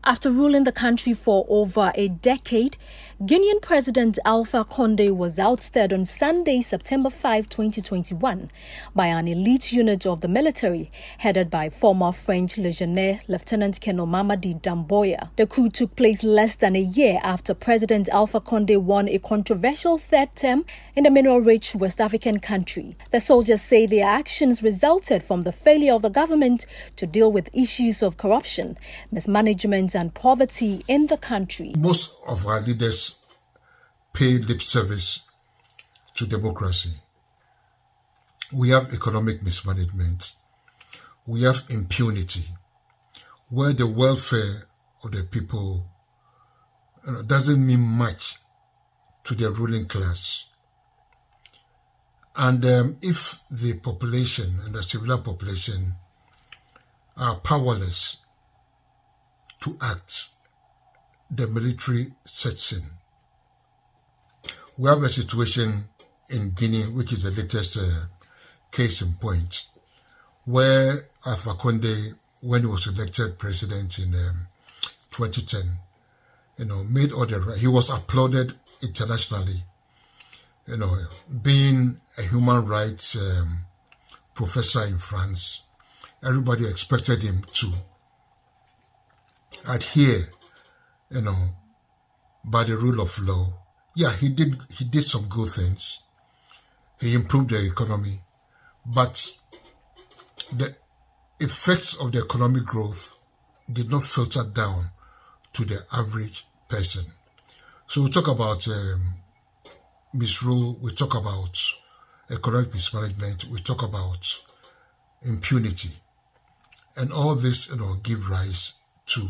After ruling the country for over a decade, Guinean President Alpha Condé was ousted on Sunday, September 5, 2021, by an elite unit of the military headed by former French legionnaire Lieutenant Colonel Mamadi Doumbouya. The coup took place less than a year after President Alpha Condé won a controversial third term in the mineral-rich West African country. The soldiers say their actions resulted from the failure of the government to deal with issues of corruption, mismanagement, and poverty in the country. Most of our leaders pay lip service to democracy. We have economic mismanagement. We have impunity, where the welfare of the people doesn't mean much to the ruling class. And if the population and the civilian population are powerless to act, the military sets in. We have a situation in Guinea, which is the latest case in point, where Alpha Condé, when he was elected president in 2010, made all the right. He was applauded internationally, being a human rights professor in France. Everybody expected him to adhere, by the rule of law. Yeah, he did some good things. He improved the economy, but the effects of the economic growth did not filter down to the average person. So we talk about misrule, we talk about economic mismanagement, we talk about impunity, and all this, give rise to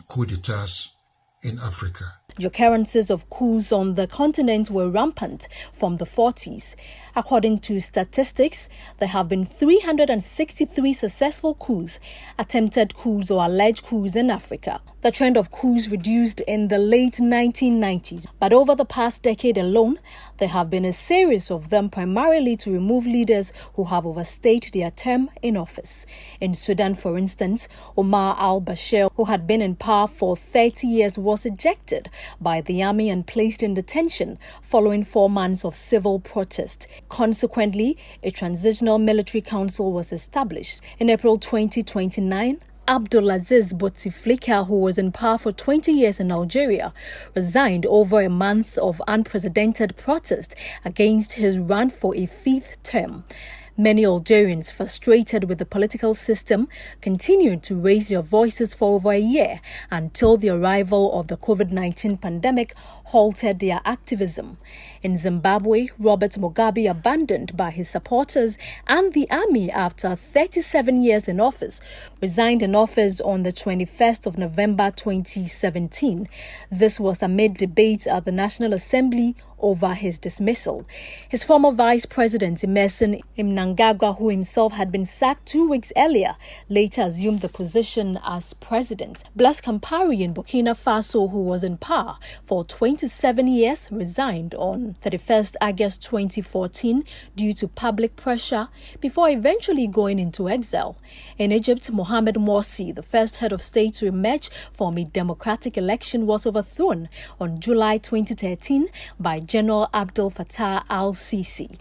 coup d'etats in Africa. The occurrences of coups on the continent were rampant from the 40s. According to statistics, there have been 363 successful coups, attempted coups or alleged coups in Africa. The trend of coups reduced in the late 1990s, but over the past decade alone, there have been a series of them primarily to remove leaders who have overstayed their term in office. In Sudan, for instance, Omar al-Bashir, who had been in power for 30 years, was ejected by the army and placed in detention following 4 months of civil protest. Consequently, a transitional military council was established. In April 2029, Abdulaziz Bouteflika, who was in power for 20 years in Algeria, resigned over a month of unprecedented protest against his run for a 5th term. Many Algerians, frustrated with the political system, continued to raise their voices for over a year until the arrival of the COVID-19 pandemic halted their activism. In Zimbabwe, Robert Mugabe, abandoned by his supporters and the army after 37 years in office, resigned in office on the 21st of November 2017. This was amid debate at the National Assembly over his dismissal. His former vice president, Emmerson Mnangagwa, who himself had been sacked 2 weeks earlier, later assumed the position as president. Blaise Compaoré in Burkina Faso, who was in power for 27 years, resigned on 31st August 2014 due to public pressure before eventually going into exile. In Egypt, Mohamed Morsi, the first head of state to emerge from a democratic election, was overthrown on July 2013 by General Abdel Fattah al-Sisi.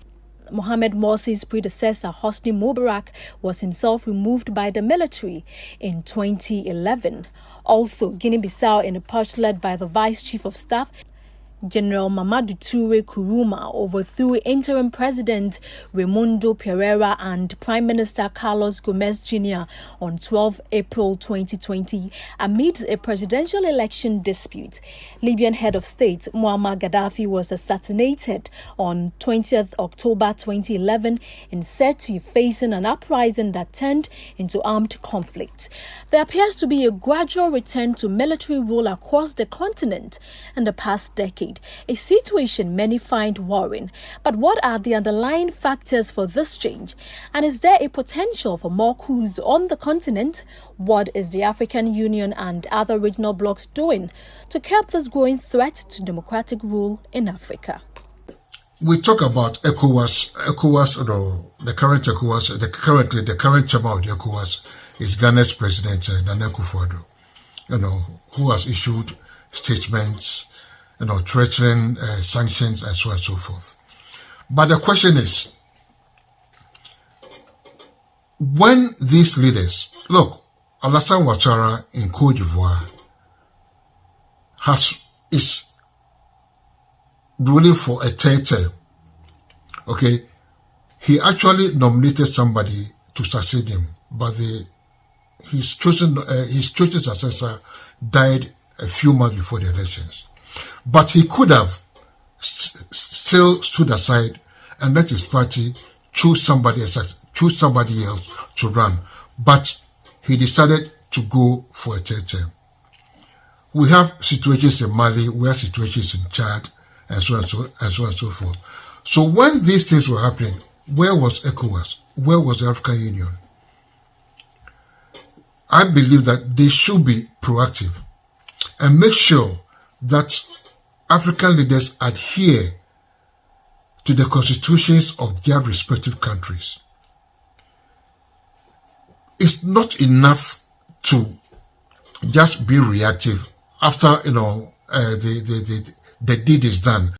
Mohamed Morsi's predecessor, Hosni Mubarak, was himself removed by the military in 2011. Also, Guinea-Bissau, in a putsch led by the Vice Chief of Staff, General Mamadou Touré Kourouma, overthrew interim President Raimundo Pereira and Prime Minister Carlos Gomez Jr. on 12 April 2020 amid a presidential election dispute. Libyan head of state Muammar Gaddafi was assassinated on 20th October 2011 in Sirte, facing an uprising that turned into armed conflict. There appears to be a gradual return to military rule across the continent in the past decade, a situation many find worrying. But what are the underlying factors for this change? And is there a potential for more coups on the continent? What is the African Union and other regional blocs doing to curb this growing threat to democratic rule in Africa? we talk about ECOWAS, the current ECOWAS, the current chairman of the ECOWAS is Ghana's President Nana Akufo-Addo, who has issued statements, threatening sanctions and so on and so forth. But the question is, when these leaders, look, Alassane Ouattara in Côte d'Ivoire is ruling for a third term. Okay, he actually nominated somebody to succeed him, but his chosen successor died a few months before the elections. But he could have still stood aside and let his party choose somebody else to run. But he decided to go for a third term. We have situations in Mali, we have situations in Chad, and so on and so forth. So when these things were happening, where was ECOWAS? Where was the African Union? I believe that they should be proactive and make sure that African leaders adhere to the constitutions of their respective countries. It's not enough to just be reactive after the deed is done.